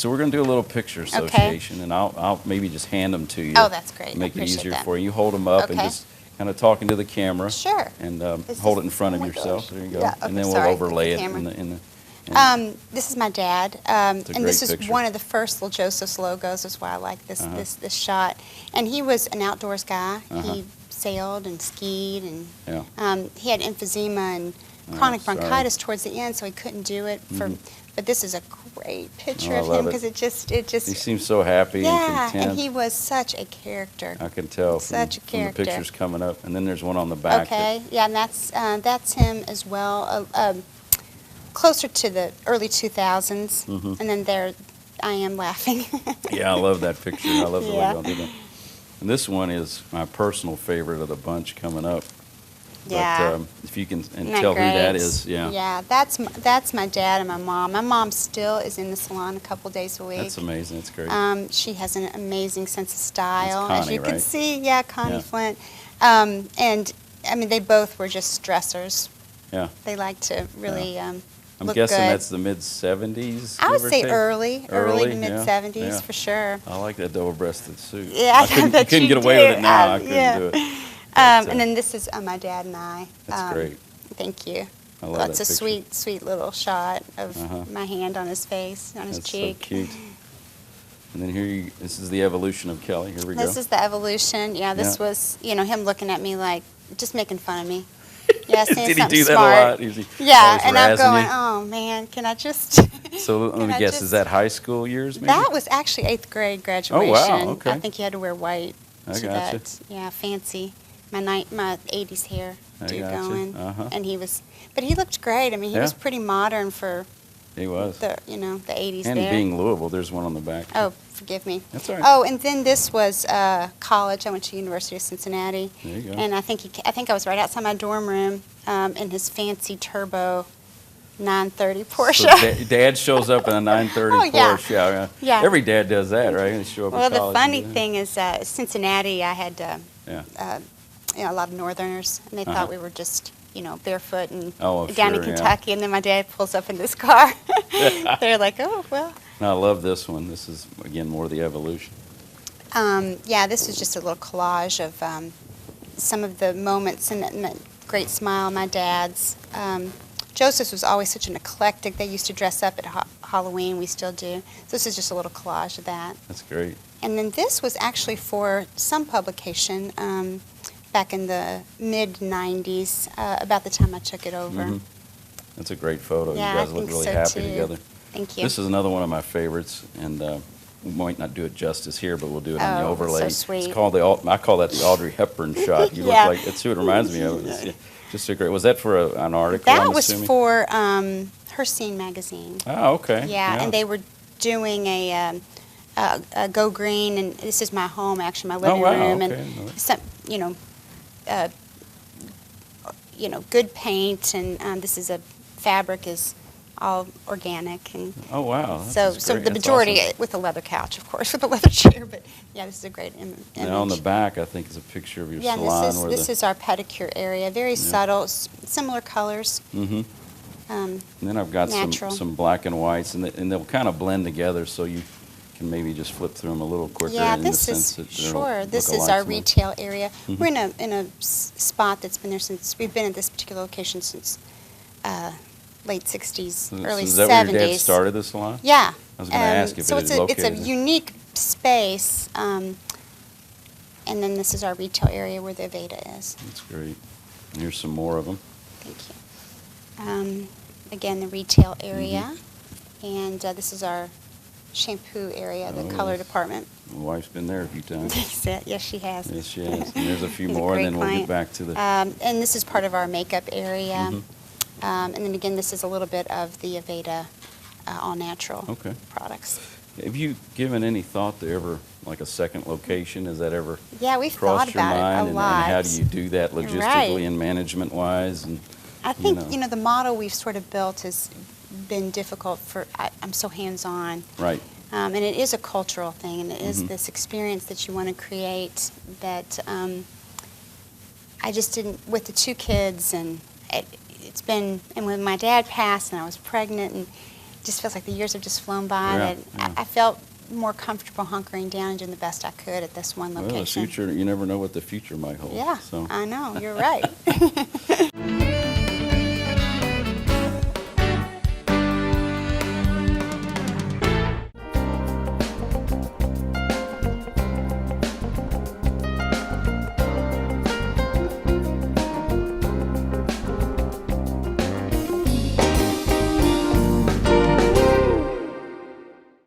So we're going to do a little picture association, and I'll maybe just hand them to you. Oh, that's great. Make it Appreciate easier that. for you. You hold them up and just kind of talk into the camera. Sure. And hold it in front of yourself. There you go. Yeah, and then sorry, we'll overlay it camera. in the This is my dad, and this is picture. one of the first little Joseph's logos. That's why I like this this shot. And he was an outdoors guy. He sailed and skied, and he had emphysema and chronic bronchitis towards the end, so he couldn't do it. But this is a great picture of him because it just he seems so happy and content. and he was such a character. I can tell from the pictures coming up. And then there's one on the back. Okay, yeah, and that's him as well. Closer to the early 2000s, and then there I am laughing. Yeah, I love that picture. I love the way y'all did that. And this one is my personal favorite of the bunch coming up. Yeah. But if you can tell who that is, Yeah, that's my dad and my mom. My mom still is in the salon a couple days a week. That's amazing. That's great. She has an amazing sense of style, Connie, as you can right? see. Yeah, Connie Flint. And I mean, they both were just stressors. Yeah. They like to really. I'm look guessing good. that's the mid-70s. I would say take? early to yeah, mid-70s yeah. for sure. I like that double-breasted suit. Yeah, I couldn't, bet you couldn't you get away do. with it now. I couldn't do it. But, And then this is my dad and I. That's great. Thank you. I love That's that a picture. sweet little shot of my hand on his face, on his That's cheek. so cute. And then this is the evolution of Kelli. Here we go. This is the evolution. Yeah, this Yeah. was, him looking at me like, just making fun of me. Yeah, saying Did he something do that smart. a lot? Yeah, always and I'm razzing going, you? oh man, can I just? So let me guess, is that high school years maybe? That was actually 8th grade graduation. Oh, wow, okay. I think you had to wear white. I to gotcha. that. Yeah, fancy. My 80s hair I do gotcha. going. And He looked great. I mean, he was pretty modern for he was. the 80s And there. being Louisville, there's one on the back. Oh, forgive me. That's all right. Oh, and then this was college. I went to University of Cincinnati. There you go. And I think I was right outside my dorm room in his fancy turbo 930 Porsche. So Dad shows up in a 930 Oh, yeah. Porsche. Yeah. Every dad does that, right? They show up Well, in the college funny and do that. thing is, Cincinnati, I had a lot of Northerners, and they thought we were just, barefoot and down in sure, yeah. Kentucky. And then my dad pulls up in this car. They're like, oh, well. And I love this one. This is, again, more the evolution. Yeah, this is just a little collage of some of the moments and that great smile, my dad's. Joseph's was always such an eclectic. They used to dress up at Halloween. We still do. So this is just a little collage of that. That's great. And then this was actually for some publication back in the mid-'90s, about the time I took it over. That's a great photo. Yeah, You guys I look think really so, happy too. together. Thank you. This is another one of my favorites, and we might not do it justice here, but we'll do it on the Oh, overlay. so sweet. It's called I call that the Audrey Hepburn shot. You look Yeah. like that's who it reminds me of. It's just so great. Was that for an article? That I'm was assuming? for Her Scene magazine. Oh, okay. Yeah, and they were doing a Go Green, and this is my home, actually, my living room, okay. and some, good paint, and this is fabric is all organic, and Oh, wow. so That's the great. That's majority awesome. with a leather couch, of course, with a leather chair, but yeah, this is a great image. Now on the back, I think is a picture of your Yeah, and salon. this is our pedicure area, very subtle, similar colors. And then I've got Natural. some black and whites, and they'll kind of blend together, so you can maybe just flip through them a little quicker. Yeah, in the this sense is that they'll sure. look This is alike our to me. retail area. We're in a spot that's been there since we've been at this particular location since late '60s, early '70s. Is that where your dad started the salon? Yeah. I was going to ask if so it is it's a located. unique space, and then this is our retail area where the Aveda is. That's great. And here's some more of them. Thank you. Again, the retail area, and this is our shampoo area, the color yes. department. My wife's been there a few times. Yes, she has. Yes, she has. And there's a few He's a more, and great then we'll client. get back to the... And this is part of our makeup area. And then again, this is a little bit of the Aveda all-natural products. Have you given any thought to ever, like a second location? Has that ever Yeah, we've thought crossed your about mind? it a lot. And how do you do that logistically Right. and management-wise? And I think, the model we've sort of built has been difficult I'm so hands-on. Right. And it is a cultural thing, and it is this experience that you want to create that I just didn't, with the 2 kids, and it's been, and when my dad passed and I was pregnant, and just feels like the years have just flown by. Yeah, And yeah. I felt more comfortable hunkering down and doing the best I could at this one Well, location. the future, you never know what the future might hold. Yeah, So. I know. You're right.